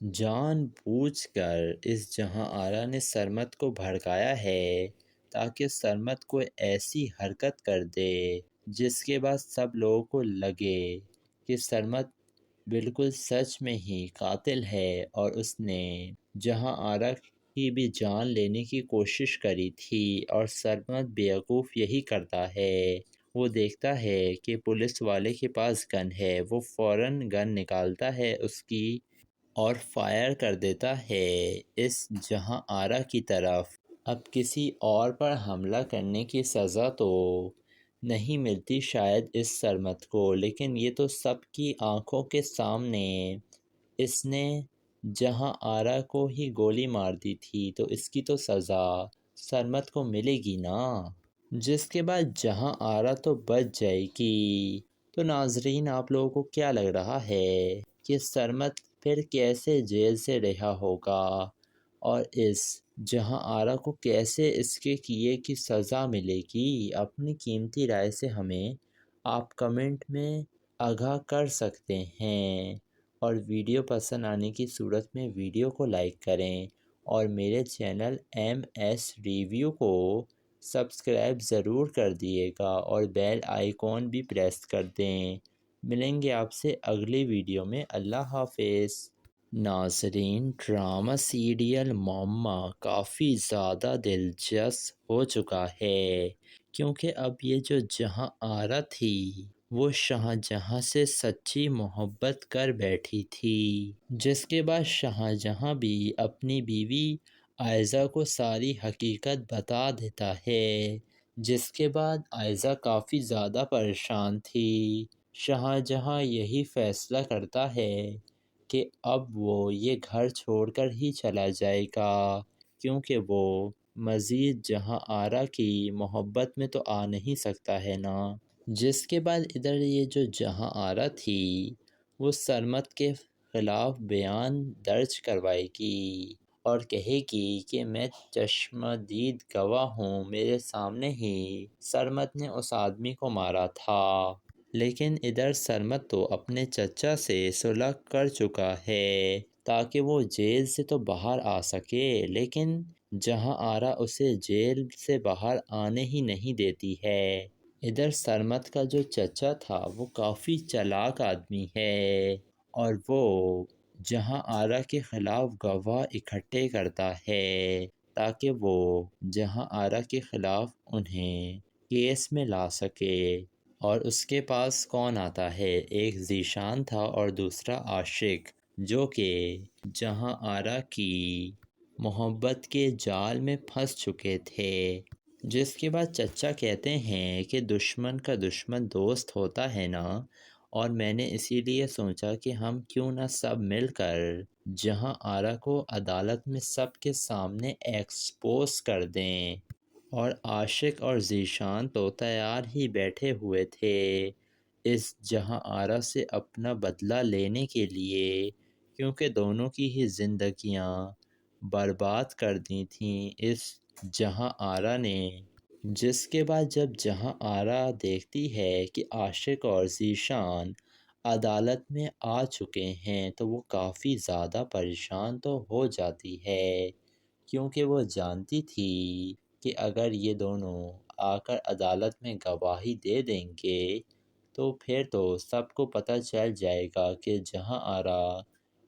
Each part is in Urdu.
جان بوجھ کر اس جہاں آرا نے سرمد کو بھڑکایا ہے تاکہ سرمد کوئی ایسی حرکت کر دے جس کے بعد سب لوگوں کو لگے کہ سرمد بالکل سچ میں ہی قاتل ہے اور اس نے جہاں آرا کی بھی جان لینے کی کوشش کری تھی، اور سرمد بیوقوف یہی کرتا ہے، وہ دیکھتا ہے کہ پولیس والے کے پاس گن ہے، وہ فوراً گن نکالتا ہے اس کی اور فائر کر دیتا ہے اس جہاں آرا کی طرف۔ اب کسی اور پر حملہ کرنے کی سزا تو نہیں ملتی شاید اس سرمد کو، لیکن یہ تو سب کی آنکھوں کے سامنے اس نے جہاں آرا کو ہی گولی مار دی تھی، تو اس کی تو سزا سرمد کو ملے گی نا، جس کے بعد جہاں آرا تو بچ جائے گی۔ تو ناظرین، آپ لوگوں کو کیا لگ رہا ہے کہ سرمد پھر کیسے جیل سے رہا ہوگا اور اس جہاں آرا کو کیسے اس کے کیے کی سزا ملے گی؟ اپنی قیمتی رائے سے ہمیں آپ کمنٹ میں آگاہ کر سکتے ہیں، اور ویڈیو پسند آنے کی صورت میں ویڈیو کو لائک کریں اور میرے چینل ایم ایس ریویو کو سبسکرائب ضرور کر دیے گا اور بیل آئیکن بھی پریس کر دیں۔ ملیں گے آپ سے اگلی ویڈیو میں۔ اللہ حافظ۔ ناظرین، ڈرامہ سیریل ماما کافی زیادہ دلچسپ ہو چکا ہے، کیونکہ اب یہ جو جہاں آرا تھی وہ شاہجہاں سے سچی محبت کر بیٹھی تھی، جس کے بعد شاہجہاں بھی اپنی بیوی عائزہ کو ساری حقیقت بتا دیتا ہے، جس کے بعد عائزہ کافی زیادہ پریشان تھی۔ شاہجہاں یہی فیصلہ کرتا ہے کہ اب وہ یہ گھر چھوڑ کر ہی چلا جائے گا، کیونکہ وہ مزید جہاں آرا کی محبت میں تو آ نہیں سکتا ہے نا۔ جس کے بعد ادھر یہ جو جہاں آرا تھی وہ سرمد کے خلاف بیان درج کروائے گی اور کہے گی کہ میں چشمدید گواہ ہوں، میرے سامنے ہی سرمد نے اس آدمی کو مارا تھا۔ لیکن ادھر سرمد تو اپنے چچا سے صلح کر چکا ہے تاکہ وہ جیل سے تو باہر آ سکے، لیکن جہاں آرا اسے جیل سے باہر آنے ہی نہیں دیتی ہے۔ ادھر سرمد کا جو چچا تھا وہ کافی چالاک آدمی ہے اور وہ جہاں آرا کے خلاف گواہ اکٹھے کرتا ہے تاکہ وہ جہاں آرا کے خلاف انہیں کیس میں لا سکے۔ اور اس کے پاس کون آتا ہے؟ ایک ذیشان تھا اور دوسرا عاشق، جو کہ جہاں آرا کی محبت کے جال میں پھنس چکے تھے۔ جس کے بعد چچا کہتے ہیں کہ دشمن کا دشمن دوست ہوتا ہے نا، اور میں نے اسی لیے سوچا کہ ہم کیوں نہ سب مل کر جہاں آرا کو عدالت میں سب کے سامنے ایکسپوز کر دیں۔ اور عاشق اور ذیشان تو تیار ہی بیٹھے ہوئے تھے اس جہاں آرا سے اپنا بدلہ لینے کے لیے، کیونکہ دونوں کی ہی زندگیاں برباد کر دی تھیں اس جہاں آرا نے۔ جس کے بعد جب جہاں آرا دیکھتی ہے کہ عاشق اور ذیشان عدالت میں آ چکے ہیں تو وہ کافی زیادہ پریشان تو ہو جاتی ہے، کیونکہ وہ جانتی تھی کہ اگر یہ دونوں آ کر عدالت میں گواہی دے دیں گے تو پھر تو سب کو پتہ چل جائے گا کہ جہاں آرا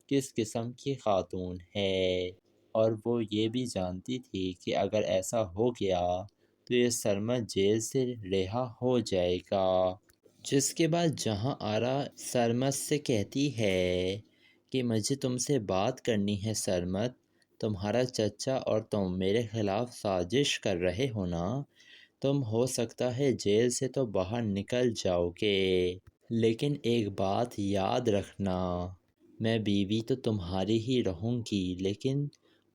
کس قسم کی خاتون ہے، اور وہ یہ بھی جانتی تھی کہ اگر ایسا ہو گیا تو یہ سرمد جیل سے رہا ہو جائے گا۔ جس کے بعد جہاں آرا سرمد سے کہتی ہے کہ مجھے تم سے بات کرنی ہے سرمد، تمہارا چچا اور تم میرے خلاف سازش کر رہے ہو نا، تم ہو سکتا ہے جیل سے تو باہر نکل جاؤ گے، لیکن ایک بات یاد رکھنا، میں بیوی تو تمہاری ہی رہوں گی، لیکن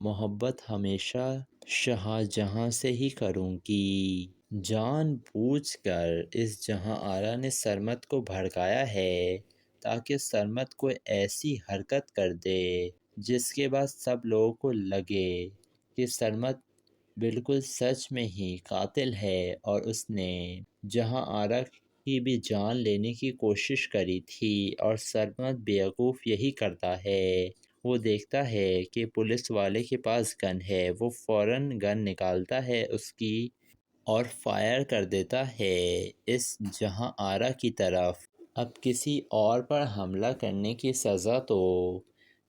محبت ہمیشہ شاہجہاں سے ہی کروں گی۔ جان بوجھ کر اس جہاں آرا نے سرمد کو بھڑکایا ہے تاکہ سرمد کوئی ایسی حرکت کر دے جس کے بعد سب لوگوں کو لگے کہ سرمد بالکل سچ میں ہی قاتل ہے اور اس نے جہاں آرا کی بھی جان لینے کی کوشش کری تھی، اور سرمد بیوقوف یہی کرتا ہے، وہ دیکھتا ہے کہ پولیس والے کے پاس گن ہے۔ وہ فوراً گن نکالتا ہے اس کی اور فائر کر دیتا ہے اس جہاں آرا کی طرف۔ اب کسی اور پر حملہ کرنے کی سزا تو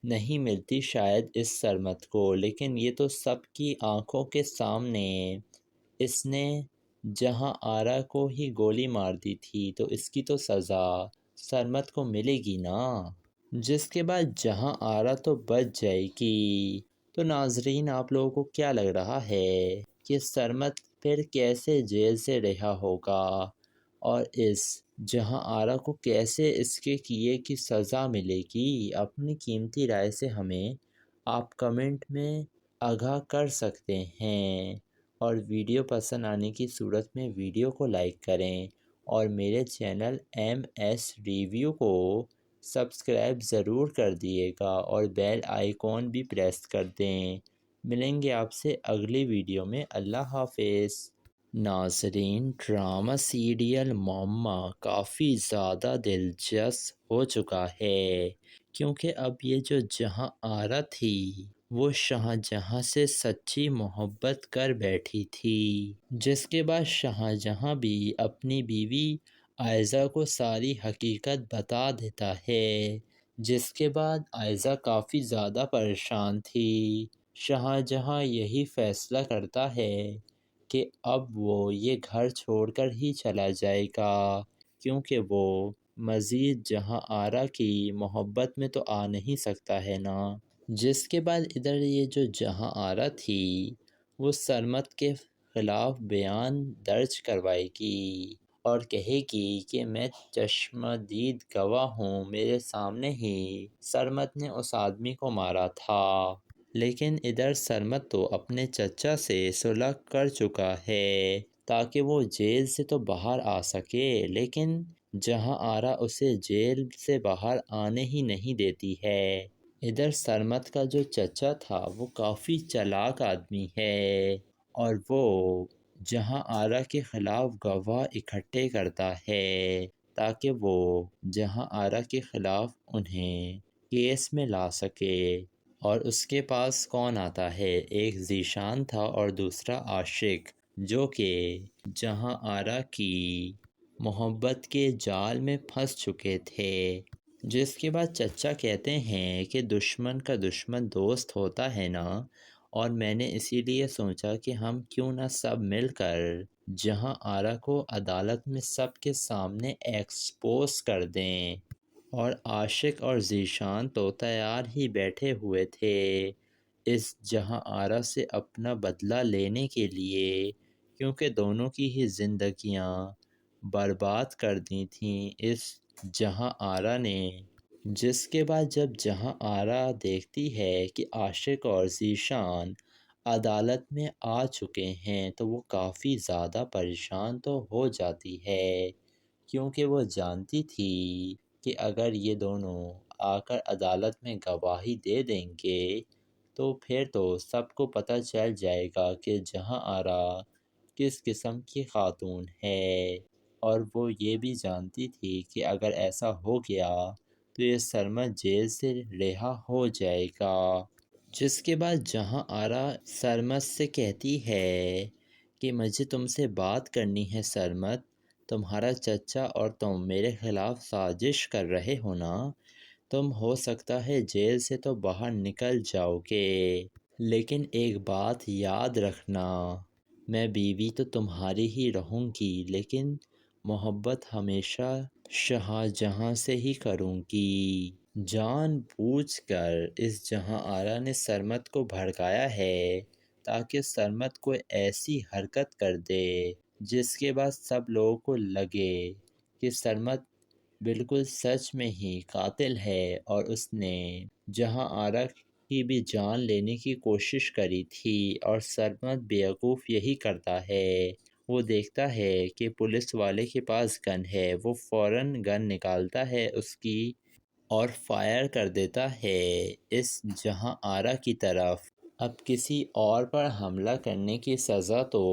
نہیں ملتی شاید اس سرمت کو، لیکن یہ تو سب کی آنکھوں کے سامنے اس نے جہاں آرا کو ہی گولی مار دی تھی، تو اس کی تو سزا سرمت کو ملے گی نا، جس کے بعد جہاں آرا تو بچ جائے گی۔ تو ناظرین، آپ لوگوں کو کیا لگ رہا ہے کہ سرمت پھر کیسے جیل سے رہا ہوگا اور اس جہاں آرا کو کیسے اس کے کیے کی سزا ملے گی؟ اپنی قیمتی رائے سے ہمیں آپ کمنٹ میں آگاہ کر سکتے ہیں، اور ویڈیو پسند آنے کی صورت میں ویڈیو کو لائک کریں اور میرے چینل MS ریویو کو سبسکرائب ضرور کر دیے گا اور بیل آئیکن بھی پریس کر دیں۔ ملیں گے آپ سے اگلی ویڈیو میں۔ اللہ حافظ۔ ناظرین، ڈرامہ سیریل ماما کافی زیادہ دلچسپ ہو چکا ہے، کیونکہ اب یہ جو جہاں آرا تھی وہ شاہجہاں سے سچی محبت کر بیٹھی تھی، جس کے بعد شاہجہاں بھی اپنی بیوی عائزہ کو ساری حقیقت بتا دیتا ہے، جس کے بعد عائزہ کافی زیادہ پریشان تھی۔ شاہجہاں یہی فیصلہ کرتا ہے کہ اب وہ یہ گھر چھوڑ کر ہی چلا جائے گا، کیونکہ وہ مزید جہاں آرا کی محبت میں تو آ نہیں سکتا ہے نا۔ جس کے بعد ادھر یہ جو جہاں آرا تھی وہ سرمت کے خلاف بیان درج کروائے گی اور کہے گی کہ میں چشمدید گواہ ہوں، میرے سامنے ہی سرمت نے اس آدمی کو مارا تھا۔ لیکن ادھر سرمت تو اپنے چچا سے صلح کر چکا ہے تاکہ وہ جیل سے تو باہر آ سکے، لیکن جہاں آرا اسے جیل سے باہر آنے ہی نہیں دیتی ہے۔ ادھر سرمت کا جو چچا تھا وہ کافی چالاک آدمی ہے اور وہ جہاں آرا کے خلاف گواہ اکٹھے کرتا ہے تاکہ وہ جہاں آرا کے خلاف انہیں کیس میں لا سکے۔ اور اس کے پاس کون آتا ہے؟ ایک ذیشان تھا اور دوسرا عاشق، جو کہ جہاں آرا کی محبت کے جال میں پھنس چکے تھے۔ جس کے بعد چچا کہتے ہیں کہ دشمن کا دشمن دوست ہوتا ہے نا، اور میں نے اسی لیے سوچا کہ ہم کیوں نہ سب مل کر جہاں آرا کو عدالت میں سب کے سامنے ایکسپوز کر دیں۔ اور عاشق اور ذیشان تو تیار ہی بیٹھے ہوئے تھے اس جہاں آرا سے اپنا بدلہ لینے کے لیے، کیونکہ دونوں کی ہی زندگیاں برباد کر دی تھیں اس جہاں آرا نے۔ جس کے بعد جب جہاں آرا دیکھتی ہے کہ عاشق اور ذیشان عدالت میں آ چکے ہیں تو وہ کافی زیادہ پریشان تو ہو جاتی ہے، کیونکہ وہ جانتی تھی کہ اگر یہ دونوں آ کر عدالت میں گواہی دے دیں گے تو پھر تو سب کو پتہ چل جائے گا کہ جہاں آرا کس قسم کی خاتون ہے، اور وہ یہ بھی جانتی تھی کہ اگر ایسا ہو گیا تو یہ سرمت جیل سے رہا ہو جائے گا۔ جس کے بعد جہاں آرا سرمت سے کہتی ہے کہ مجھے تم سے بات کرنی ہے سرمت، تمہارا چچا اور تم میرے خلاف سازش کر رہے ہو نا، تم ہو سکتا ہے جیل سے تو باہر نکل جاؤ گے، لیکن ایک بات یاد رکھنا، میں بیوی تو تمہاری ہی رہوں گی، لیکن محبت ہمیشہ شاہجہاں سے ہی کروں گی۔ جان بوجھ کر اس جہاں آرا نے سرمت کو بھڑکایا ہے تاکہ سرمت کوئی ایسی حرکت کر دے جس کے بعد سب لوگوں کو لگے کہ سرمت بالکل سچ میں ہی قاتل ہے اور اس نے جہاں آرا کی بھی جان لینے کی کوشش کری تھی، اور سرمت بیوقوف یہی کرتا ہے۔ وہ دیکھتا ہے کہ پولیس والے کے پاس گن ہے، وہ فوراً گن نکالتا ہے اس کی اور فائر کر دیتا ہے اس جہاں آرا کی طرف۔ اب کسی اور پر حملہ کرنے کی سزا تو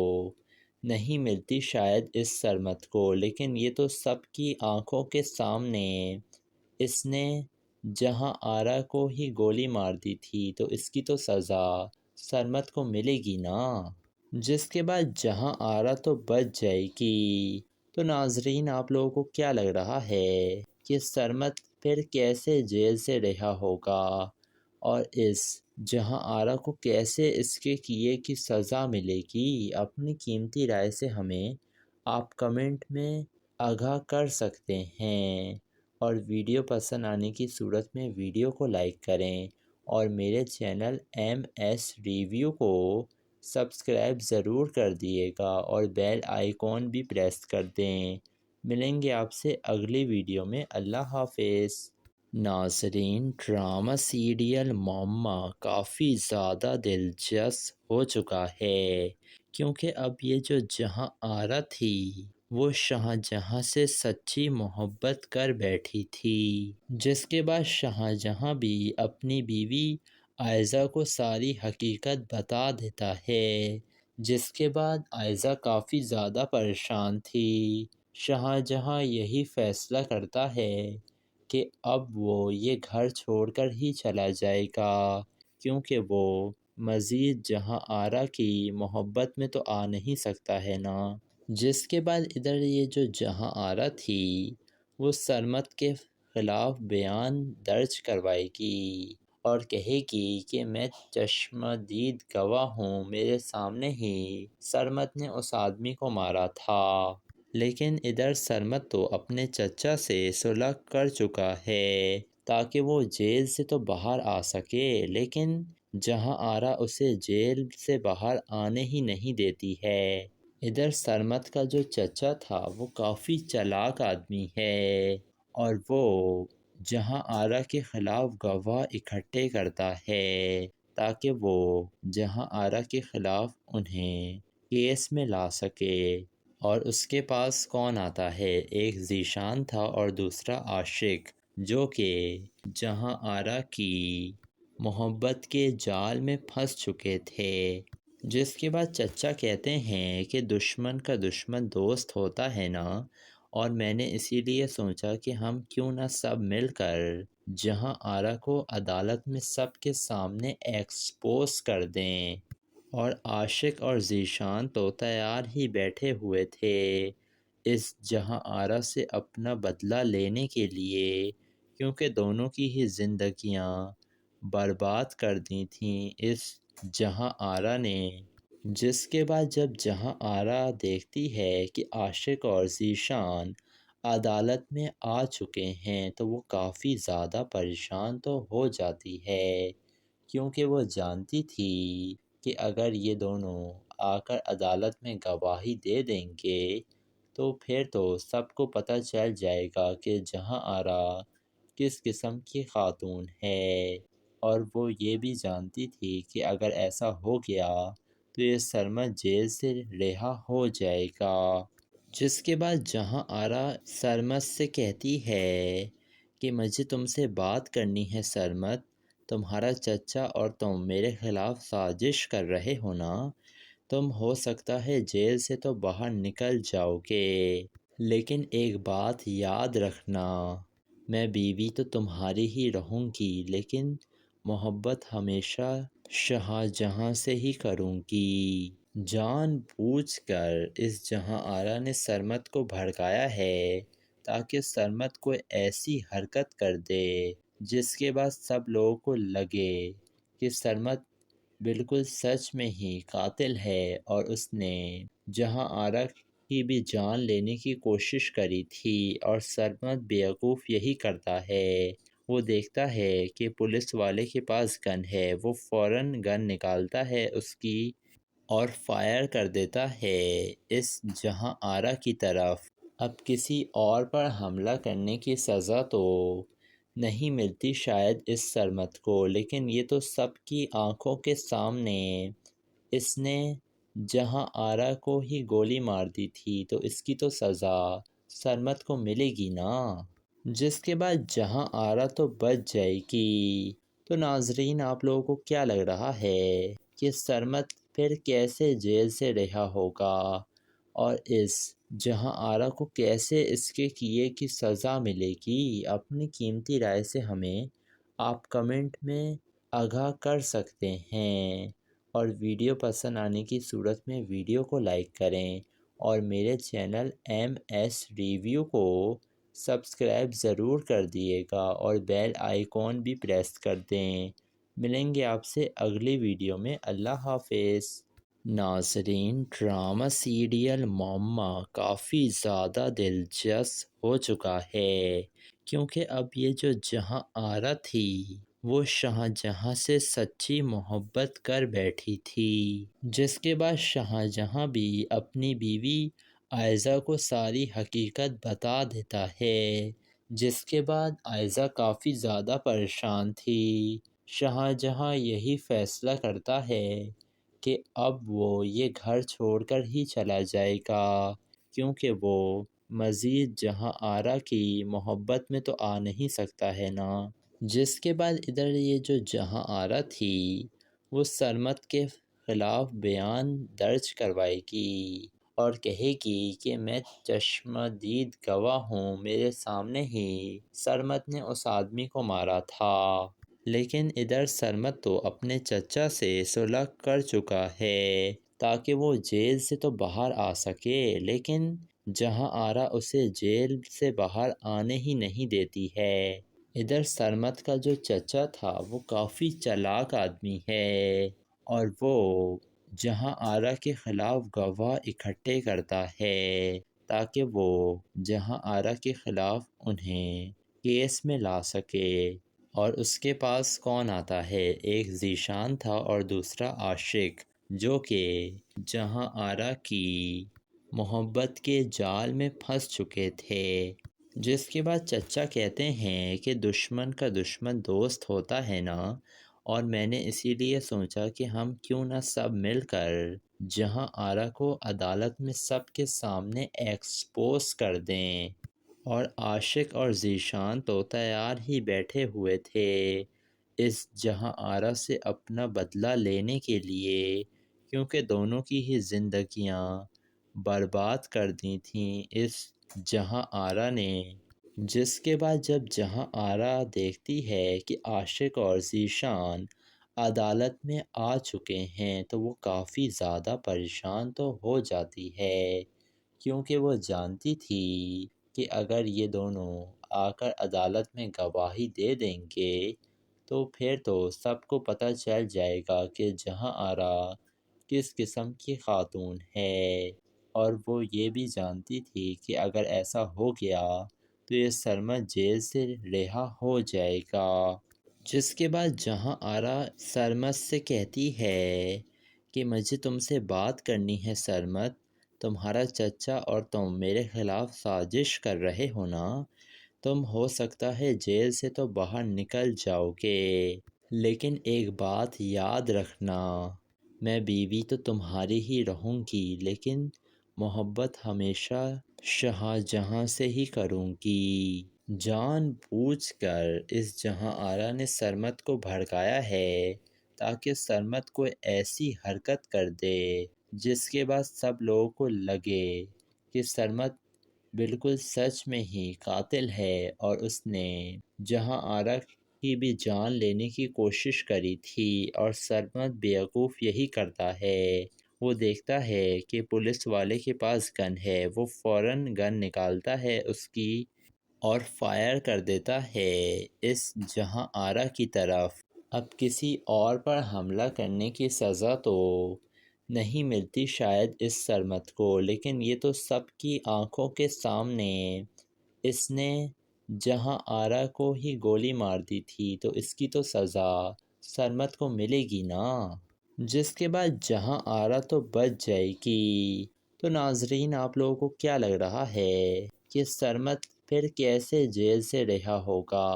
نہیں ملتی شاید اس سرمت کو، لیکن یہ تو سب کی آنکھوں کے سامنے اس نے جہاں آرا کو ہی گولی مار دی تھی تو اس کی تو سزا سرمد کو ملے گی نا، جس کے بعد جہاں آرا تو بچ جائے گی۔ تو ناظرین آپ لوگوں کو کیا لگ رہا ہے کہ سرمد پھر کیسے جیل سے رہا ہوگا اور اس جہاں آرا کو کیسے اس کے کیے کی سزا ملے گی؟ اپنی قیمتی رائے سے ہمیں آپ کمنٹ میں آگاہ کر سکتے ہیں، اور ویڈیو پسند آنے کی صورت میں ویڈیو کو لائک کریں اور میرے چینل ایم ایس ریویو کو سبسکرائب ضرور کر دیے گا اور بیل آئیکن بھی پریس کر دیں۔ ملیں گے آپ سے اگلی ویڈیو میں، اللہ حافظ۔ ناظرین ڈرامہ سیریل ماما کافی زیادہ دلچسپ ہو چکا ہے، کیونکہ اب یہ جو جہاں آرا تھی وہ شاہجہاں سے سچی محبت کر بیٹھی تھی، جس کے بعد شاہجہاں بھی اپنی بیوی عائزہ کو ساری حقیقت بتا دیتا ہے، جس کے بعد عائزہ کافی زیادہ پریشان تھی۔ شاہجہاں یہی فیصلہ کرتا ہے کہ اب وہ یہ گھر چھوڑ کر ہی چلا جائے گا، کیونکہ وہ مزید جہاں آرا کی محبت میں تو آ نہیں سکتا ہے نا۔ جس کے بعد ادھر یہ جو جہاں آرا تھی وہ سرمد کے خلاف بیان درج کروائے گی اور کہے گی کہ میں چشمدید گواہ ہوں، میرے سامنے ہی سرمد نے اس آدمی کو مارا تھا۔ لیکن ادھر سرمد تو اپنے چچا سے صلح کر چکا ہے تاکہ وہ جیل سے تو باہر آ سکے، لیکن جہاں آرا اسے جیل سے باہر آنے ہی نہیں دیتی ہے۔ ادھر سرمد کا جو چچا تھا وہ کافی چالاک آدمی ہے اور وہ جہاں آرا کے خلاف گواہ اکٹھے کرتا ہے تاکہ وہ جہاں آرا کے خلاف انہیں کیس میں لا سکے۔ اور اس کے پاس کون آتا ہے؟ ایک ذیشان تھا اور دوسرا عاشق، جو کہ جہاں آرا کی محبت کے جال میں پھنس چکے تھے۔ جس کے بعد چچا کہتے ہیں کہ دشمن کا دشمن دوست ہوتا ہے نا، اور میں نے اسی لیے سوچا کہ ہم کیوں نہ سب مل کر جہاں آرا کو عدالت میں سب کے سامنے ایکسپوز کر دیں۔ اور عاشق اور ذیشان تو تیار ہی بیٹھے ہوئے تھے اس جہاں آرا سے اپنا بدلہ لینے کے لیے، کیونکہ دونوں کی ہی زندگیاں برباد کر دی تھیں اس جہاں آرا نے۔ جس کے بعد جب جہاں آرا دیکھتی ہے کہ عاشق اور ذیشان عدالت میں آ چکے ہیں تو وہ کافی زیادہ پریشان تو ہو جاتی ہے، کیونکہ وہ جانتی تھی کہ اگر یہ دونوں آ کر عدالت میں گواہی دے دیں گے تو پھر تو سب کو پتہ چل جائے گا کہ جہاں آرا کس قسم کی خاتون ہے، اور وہ یہ بھی جانتی تھی کہ اگر ایسا ہو گیا تو یہ سرمد جیل سے رہا ہو جائے گا۔ جس کے بعد جہاں آرا سرمد سے کہتی ہے کہ مجھے تم سے بات کرنی ہے سرمد، تمہارا چچا اور تم میرے خلاف سازش کر رہے ہو نا، تم ہو سکتا ہے جیل سے تو باہر نکل جاؤ گے، لیکن ایک بات یاد رکھنا، میں بیوی تو تمہاری ہی رہوں گی لیکن محبت ہمیشہ شاہجہاں سے ہی کروں گی۔ جان بوجھ کر اس جہاں آرا نے سرمد کو بھڑکایا ہے تاکہ سرمد کوئی ایسی حرکت کر دے جس کے بعد سب لوگوں کو لگے کہ سرمد بالکل سچ میں ہی قاتل ہے، اور اس نے جہاں آرا کی بھی جان لینے کی کوشش کری تھی، اور سرمد بیوقوف یہی کرتا ہے، وہ دیکھتا ہے کہ پولیس والے کے پاس گن ہے، وہ فوراً گن نکالتا ہے اس کی اور فائر کر دیتا ہے اس جہاں آرا کی طرف۔ اب کسی اور پر حملہ کرنے کی سزا تو نہیں ملتی شاید اس سرمد کو، لیکن یہ تو سب کی آنکھوں کے سامنے اس نے جہاں آرا کو ہی گولی مار دی تھی تو اس کی تو سزا سرمد کو ملے گی نا۔ جس کے بعد جہاں آرا تو بچ جائے گی۔ تو ناظرین آپ لوگوں کو کیا لگ رہا ہے کہ سرمد پھر کیسے جیل سے رہا ہوگا اور اس جہاں آرا کو کیسے اس کے کیے کی سزا ملے گی، اپنی قیمتی رائے سے ہمیں آپ کمنٹ میں آگاہ کر سکتے ہیں، اور ویڈیو پسند آنے کی صورت میں ویڈیو کو لائک کریں اور میرے چینل MS ریویو کو سبسکرائب ضرور کر دیے گا اور بیل آئیکن بھی پریس کر دیں۔ ملیں گے آپ سے اگلی ویڈیو میں۔ اللہ حافظ۔ ناظرین، ڈرامہ سیریل ماما کافی زیادہ دلچسپ ہو چکا ہے، کیونکہ اب یہ جو جہاں آرا تھی وہ شاہجہاں سے سچی محبت کر بیٹھی تھی، جس کے بعد شاہجہاں بھی اپنی بیوی عائزہ کو ساری حقیقت بتا دیتا ہے، جس کے بعد عائزہ کافی زیادہ پریشان تھی۔ شاہجہاں یہی فیصلہ کرتا ہے کہ اب وہ یہ گھر چھوڑ کر ہی چلا جائے گا، کیونکہ وہ مزید جہاں آرا کی محبت میں تو آ نہیں سکتا ہے نا۔ جس کے بعد ادھر یہ جو جہاں آرا تھی وہ سرمد کے خلاف بیان درج کروائے گی اور کہے گی کہ میں چشمہ دید گواہ ہوں، میرے سامنے ہی سرمد نے اس آدمی کو مارا تھا۔ لیکن ادھر سرمد تو اپنے چچا سے صلح کر چکا ہے تاکہ وہ جیل سے تو باہر آ سکے، لیکن جہاں آرا اسے جیل سے باہر آنے ہی نہیں دیتی ہے۔ ادھر سرمد کا جو چچا تھا وہ کافی چالاک آدمی ہے اور وہ جہاں آرا کے خلاف گواہ اکٹھے کرتا ہے تاکہ وہ جہاں آرا کے خلاف انہیں کیس میں لا سکے۔ اور اس کے پاس کون آتا ہے؟ ایک ذیشان تھا اور دوسرا عاشق، جو کہ جہاں آرا کی محبت کے جال میں پھنس چکے تھے۔ جس کے بعد چچا کہتے ہیں کہ دشمن کا دشمن دوست ہوتا ہے نا، اور میں نے اسی لیے سوچا کہ ہم کیوں نہ سب مل کر جہاں آرا کو عدالت میں سب کے سامنے ایکسپوز کر دیں۔ اور عاشق اور ذیشان تو تیار ہی بیٹھے ہوئے تھے اس جہاں آرا سے اپنا بدلہ لینے کے لیے، کیونکہ دونوں کی ہی زندگیاں برباد کر دی تھیں اس جہاں آرا نے۔ جس کے بعد جب جہاں آرا دیکھتی ہے کہ عاشق اور ذیشان عدالت میں آ چکے ہیں تو وہ کافی زیادہ پریشان تو ہو جاتی ہے، کیونکہ وہ جانتی تھی کہ اگر یہ دونوں آ کر عدالت میں گواہی دے دیں گے تو پھر تو سب کو پتہ چل جائے گا کہ جہاں آرا کس قسم کی خاتون ہے، اور وہ یہ بھی جانتی تھی کہ اگر ایسا ہو گیا تو یہ سرمد جیل سے رہا ہو جائے گا۔ جس کے بعد جہاں آرا سرمد سے کہتی ہے کہ مجھے تم سے بات کرنی ہے سرمد، تمہارا چچا اور تم میرے خلاف سازش کر رہے ہو نا، تم ہو سکتا ہے جیل سے تو باہر نکل جاؤ گے، لیکن ایک بات یاد رکھنا، میں بیوی تو تمہاری ہی رہوں گی، لیکن محبت ہمیشہ شاہجہاں سے ہی کروں گی۔ جان بوجھ کر اس جہاں آرا نے سرمد کو بھڑکایا ہے تاکہ سرمد کوئی ایسی حرکت کر دے جس کے بعد سب لوگوں کو لگے کہ سرمد بالکل سچ میں ہی قاتل ہے اور اس نے جہاں آرا کی بھی جان لینے کی کوشش کری تھی، اور سرمد بیوقوف یہی کرتا ہے، وہ دیکھتا ہے کہ پولیس والے کے پاس گن ہے، وہ فوراً گن نکالتا ہے اس کی اور فائر کر دیتا ہے اس جہاں آرا کی طرف۔ اب کسی اور پر حملہ کرنے کی سزا تو نہیں ملتی شاید اس سرمد کو، لیکن یہ تو سب کی آنکھوں کے سامنے اس نے جہاں آرا کو ہی گولی مار دی تھی، تو اس کی تو سزا سرمد کو ملے گی نا۔ جس کے بعد جہاں آرا تو بچ جائے گی۔ تو ناظرین، آپ لوگوں کو کیا لگ رہا ہے کہ سرمد پھر کیسے جیل سے رہا ہوگا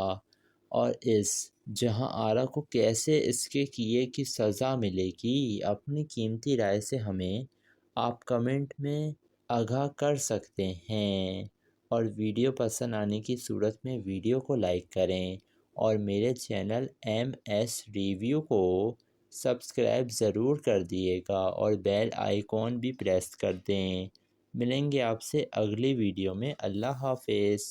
اور اس جہاں آرا کو کیسے اس کے کیے کی سزا ملے گی؟ اپنی قیمتی رائے سے ہمیں آپ کمنٹ میں آگاہ کر سکتے ہیں، اور ویڈیو پسند آنے کی صورت میں ویڈیو کو لائک کریں اور میرے چینل MS ریویو کو سبسکرائب ضرور کر دیے گا اور بیل آئیکن بھی پریس کر دیں ملیں گے آپ سے اگلی ویڈیو میں۔ اللہ حافظ۔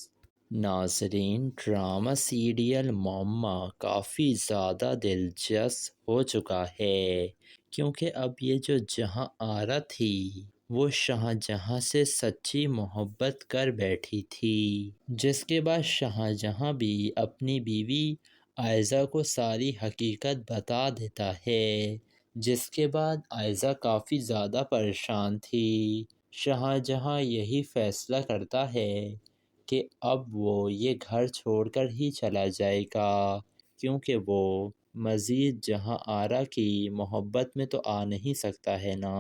ناظرین، ڈرامہ سیریل معمہ کافی زیادہ دلچسپ ہو چکا ہے، کیونکہ اب یہ جو جہاں آرا تھی وہ شاہجہاں سے سچی محبت کر بیٹھی تھی، جس کے بعد شاہجہاں بھی اپنی بیوی عائزہ کو ساری حقیقت بتا دیتا ہے، جس کے بعد عائزہ کافی زیادہ پریشان تھی۔ شاہجہاں یہی فیصلہ کرتا ہے کہ اب وہ یہ گھر چھوڑ کر ہی چلا جائے گا، کیونکہ وہ مزید جہاں آرا کی محبت میں تو آ نہیں سکتا ہے نا۔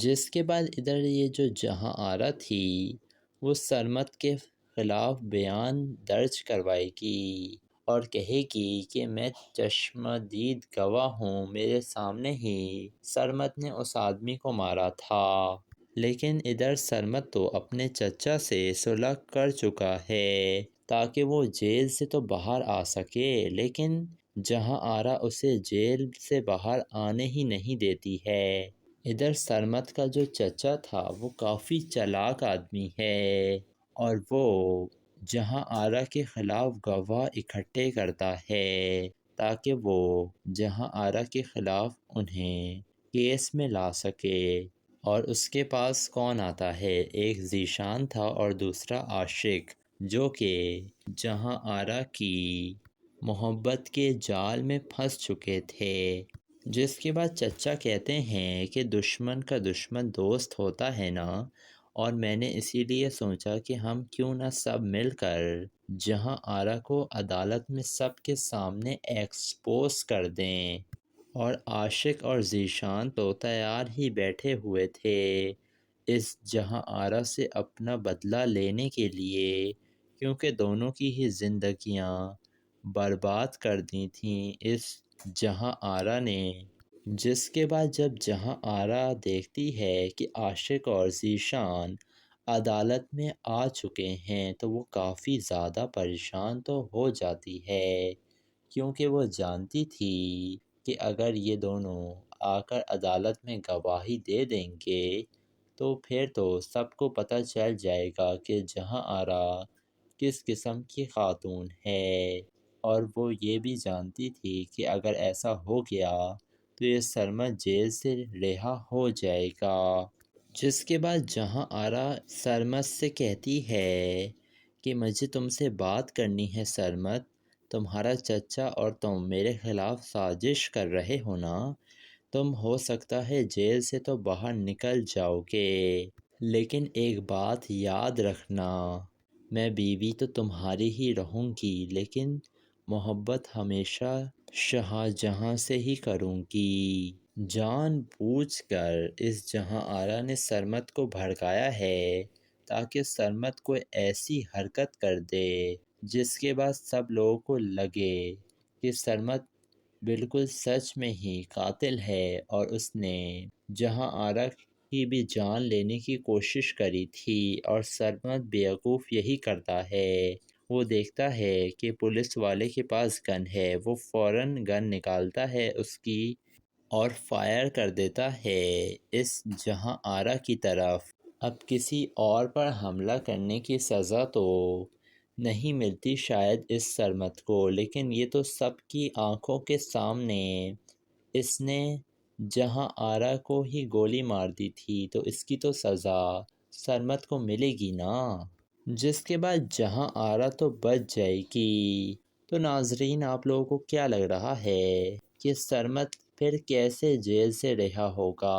جس کے بعد ادھر یہ جو جہاں آرا تھی وہ سرمد کے خلاف بیان درج کروائے گی اور کہے گی کہ میں چشمہ دید گواہ ہوں، میرے سامنے ہی سرمد نے اس آدمی کو مارا تھا۔ لیکن ادھر سرمد تو اپنے چچا سے صلح کر چکا ہے تاکہ وہ جیل سے تو باہر آ سکے، لیکن جہاں آرا اسے جیل سے باہر آنے ہی نہیں دیتی ہے۔ ادھر سرمد کا جو چچا تھا وہ کافی چالاک آدمی ہے اور وہ جہاں آرا کے خلاف گواہ اکٹھے کرتا ہے تاکہ وہ جہاں آرا کے خلاف انہیں کیس میں لا سکے۔ اور اس کے پاس کون آتا ہے؟ ایک ذیشان تھا اور دوسرا عاشق، جو کہ جہاں آرا کی محبت کے جال میں پھنس چکے تھے۔ جس کے بعد چچا کہتے ہیں کہ دشمن کا دشمن دوست ہوتا ہے نا، اور میں نے اسی لیے سوچا کہ ہم کیوں نہ سب مل کر جہاں آرا کو عدالت میں سب کے سامنے ایکسپوز کر دیں۔ اور عاشق اور ذیشان تو تیار ہی بیٹھے ہوئے تھے اس جہاں آرا سے اپنا بدلہ لینے کے لیے، کیونکہ دونوں کی ہی زندگیاں برباد کر دی تھیں اس جہاں آرا نے۔ جس کے بعد جب جہاں آرا دیکھتی ہے کہ عاشق اور ذیشان عدالت میں آ چکے ہیں تو وہ کافی زیادہ پریشان تو ہو جاتی ہے، کیونکہ وہ جانتی تھی کہ اگر یہ دونوں آ کر عدالت میں گواہی دے دیں گے تو پھر تو سب کو پتہ چل جائے گا کہ جہاں آرا کس قسم کی خاتون ہے، اور وہ یہ بھی جانتی تھی کہ اگر ایسا ہو گیا تو یہ سرمد جیل سے رہا ہو جائے گا۔ جس کے بعد جہاں آرا سرمد سے کہتی ہے کہ مجھے تم سے بات کرنی ہے سرمد، تمہارا چچا اور تم میرے خلاف سازش کر رہے ہو نا، تم ہو سکتا ہے جیل سے تو باہر نکل جاؤ گے، لیکن ایک بات یاد رکھنا، میں بیوی تو تمہاری ہی رہوں گی، لیکن محبت ہمیشہ شاہجہاں سے ہی کروں گی۔ جان بوجھ کر اس جہاں آرا نے سرمد کو بھڑکایا ہے تاکہ سرمد کو ایسی حرکت کر دے جس کے بعد سب لوگوں کو لگے کہ سرمد بالکل سچ میں ہی قاتل ہے اور اس نے جہاں آرا کی بھی جان لینے کی کوشش کری تھی۔ اور سرمد بیوقوف یہی کرتا ہے، وہ دیکھتا ہے کہ پولیس والے کے پاس گن ہے، وہ فوراً گن نکالتا ہے اس کی اور فائر کر دیتا ہے اس جہاں آرا کی طرف۔ اب کسی اور پر حملہ کرنے کی سزا تو نہیں ملتی شاید اس سرمد کو، لیکن یہ تو سب کی آنکھوں کے سامنے اس نے جہاں آرا کو ہی گولی مار دی تھی، تو اس کی تو سزا سرمد کو ملے گی نا۔ جس کے بعد جہاں آرا تو بچ جائے گی۔ تو ناظرین، آپ لوگوں کو کیا لگ رہا ہے کہ سرمد پھر کیسے جیل سے رہا ہوگا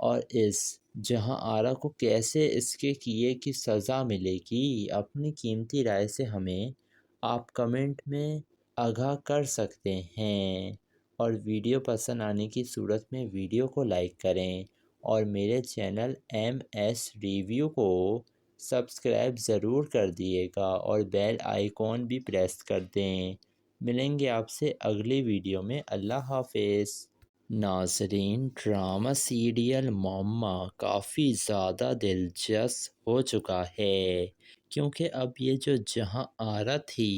اور اس جہاں آرا کو کیسے اس کے کیے کی سزا ملے گی؟ اپنی قیمتی رائے سے ہمیں آپ کمنٹ میں آگاہ کر سکتے ہیں، اور ویڈیو پسند آنے کی صورت میں ویڈیو کو لائک کریں اور میرے چینل ایم ایس ریویو کو سبسکرائب ضرور کر دیے گا اور بیل آئیکن بھی پریس کر دیں۔ ملیں گے آپ سے اگلی ویڈیو میں۔ اللہ حافظ۔ ناظرین، ڈرامہ سیریل معمہ کافی زیادہ دلچسپ ہو چکا ہے، کیونکہ اب یہ جو جہاں آرا تھی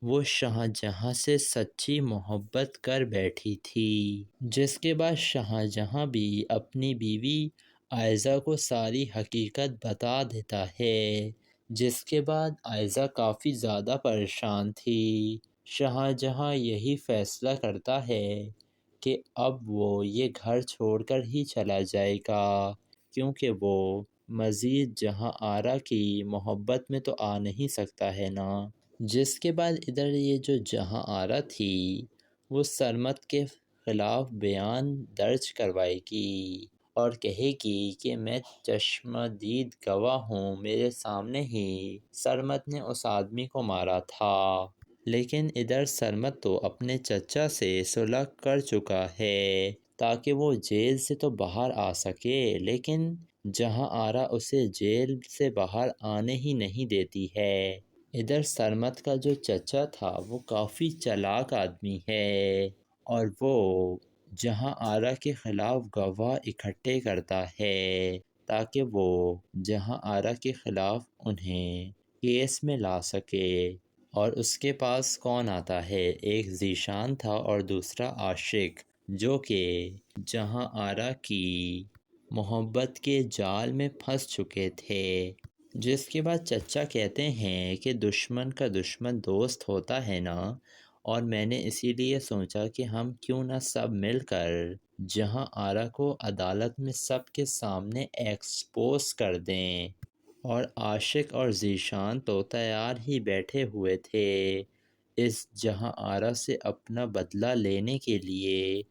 وہ شاہجہاں سے سچی محبت کر بیٹھی تھی، جس کے بعد شاہجہاں بھی اپنی بیوی عائزہ کو ساری حقیقت بتا دیتا ہے، جس کے بعد عائزہ کافی زیادہ پریشان تھی۔ شاہ جہاں یہی فیصلہ کرتا ہے کہ اب وہ یہ گھر چھوڑ کر ہی چلا جائے گا، کیونکہ وہ مزید جہاں آرا کی محبت میں تو آ نہیں سکتا ہے نا۔ جس کے بعد ادھر یہ جو جہاں آرا تھی وہ سرمد کے خلاف بیان درج کروائے گی اور کہے گی کہ میں چشمہ دید گواہ ہوں، میرے سامنے ہی سرمد نے اس آدمی کو مارا تھا۔ لیکن ادھر سرمد تو اپنے چچا سے صلح کر چکا ہے تاکہ وہ جیل سے تو باہر آ سکے، لیکن جہاں آرا اسے جیل سے باہر آنے ہی نہیں دیتی ہے۔ ادھر سرمد کا جو چچا تھا وہ کافی چالاک آدمی ہے اور وہ جہاں آرا کے خلاف گواہ اکٹھے کرتا ہے تاکہ وہ جہاں آرا کے خلاف انہیں کیس میں لا سکے۔ اور اس کے پاس کون آتا ہے؟ ایک ذیشان تھا اور دوسرا عاشق، جو کہ جہاں آرا کی محبت کے جال میں پھنس چکے تھے۔ جس کے بعد چچا کہتے ہیں کہ دشمن کا دشمن دوست ہوتا ہے نا، اور میں نے اسی لیے سوچا کہ ہم کیوں نہ سب مل کر جہاں آرا کو عدالت میں سب کے سامنے ایکسپوز کر دیں۔ اور عاشق اور ذیشان تو تیار ہی بیٹھے ہوئے تھے اس جہاں آرا سے اپنا بدلہ لینے کے لیے،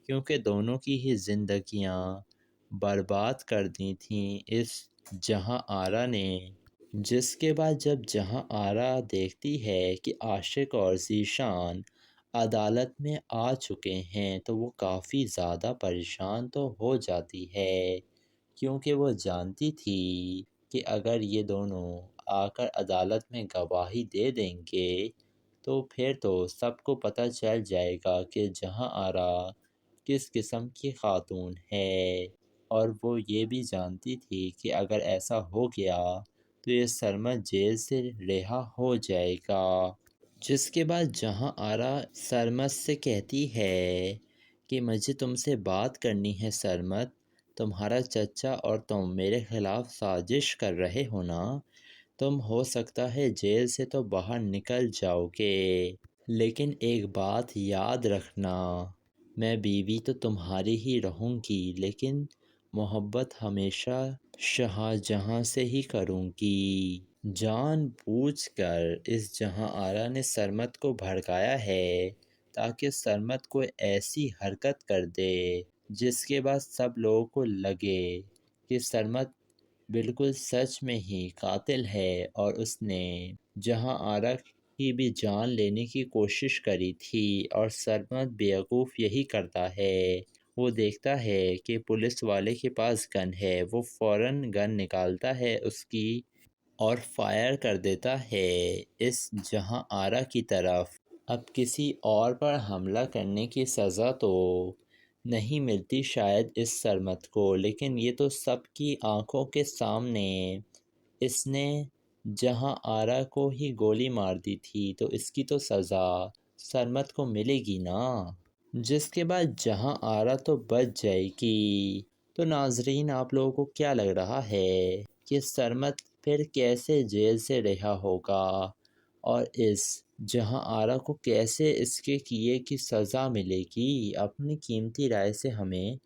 کیونکہ دونوں کی ہی زندگیاں برباد کر دی تھیں اس جہاں آرا نے۔ جس کے بعد جب جہاں آرا دیکھتی ہے کہ عاشق اور ذیشان عدالت میں آ چکے ہیں تو وہ کافی زیادہ پریشان تو ہو جاتی ہے، کیونکہ وہ جانتی تھی کہ اگر یہ دونوں آ کر عدالت میں گواہی دے دیں گے تو پھر تو سب کو پتہ چل جائے گا کہ جہاں آرا کس قسم کی خاتون ہے، اور وہ یہ بھی جانتی تھی کہ اگر ایسا ہو گیا تو یہ سرمد جیل سے رہا ہو جائے گا۔ جس کے بعد جہاں آرا سرمد سے کہتی ہے کہ مجھے تم سے بات کرنی ہے سرمد، تمہارا چچا اور تم میرے خلاف سازش کر رہے ہو نا، تم ہو سکتا ہے جیل سے تو باہر نکل جاؤ گے، لیکن ایک بات یاد رکھنا، میں بیوی تو تمہاری ہی رہوں گی، لیکن محبت ہمیشہ شاہ جہاں سے ہی کروں گی۔ جان بوجھ کر اس جہاں آرا نے سرمد کو بھڑکایا ہے تاکہ سرمد کو ایسی حرکت کر دے جس کے بعد سب لوگوں کو لگے کہ سرمد بالکل سچ میں ہی قاتل ہے اور اس نے جہاں آرا کی بھی جان لینے کی کوشش کری تھی، اور سرمد بیوقوف یہی کرتا ہے، وہ دیکھتا ہے کہ پولیس والے کے پاس گن ہے، وہ فوراً گن نکالتا ہے اس کی اور فائر کر دیتا ہے اس جہاں آرا کی طرف۔ اب کسی اور پر حملہ کرنے کی سزا تو نہیں ملتی شاید اس سرمد کو، لیکن یہ تو سب کی آنکھوں کے سامنے اس نے جہاں آرا کو ہی گولی مار دی تھی، تو اس کی تو سزا سرمد کو ملے گی نا۔ جس کے بعد جہاں آرا تو بچ جائے گی۔ تو ناظرین، آپ لوگوں کو کیا لگ رہا ہے کہ سرمد پھر کیسے جیل سے رہا ہوگا اور اس جہاں آرا کو کیسے اس کے کیے کی سزا ملے گی؟ اپنی قیمتی رائے سے ہمیں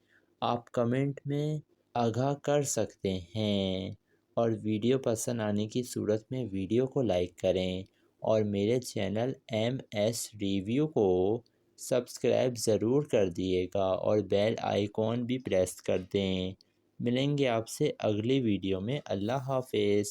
آپ کمنٹ میں آگاہ کر سکتے ہیں، اور ویڈیو پسند آنے کی صورت میں ویڈیو کو لائک کریں اور میرے چینل MS ریویو کو سبسکرائب ضرور کر دیے گا اور بیل آئیکن بھی پریس کر دیں۔ ملیں گے آپ سے اگلی ویڈیو میں۔ اللہ حافظ۔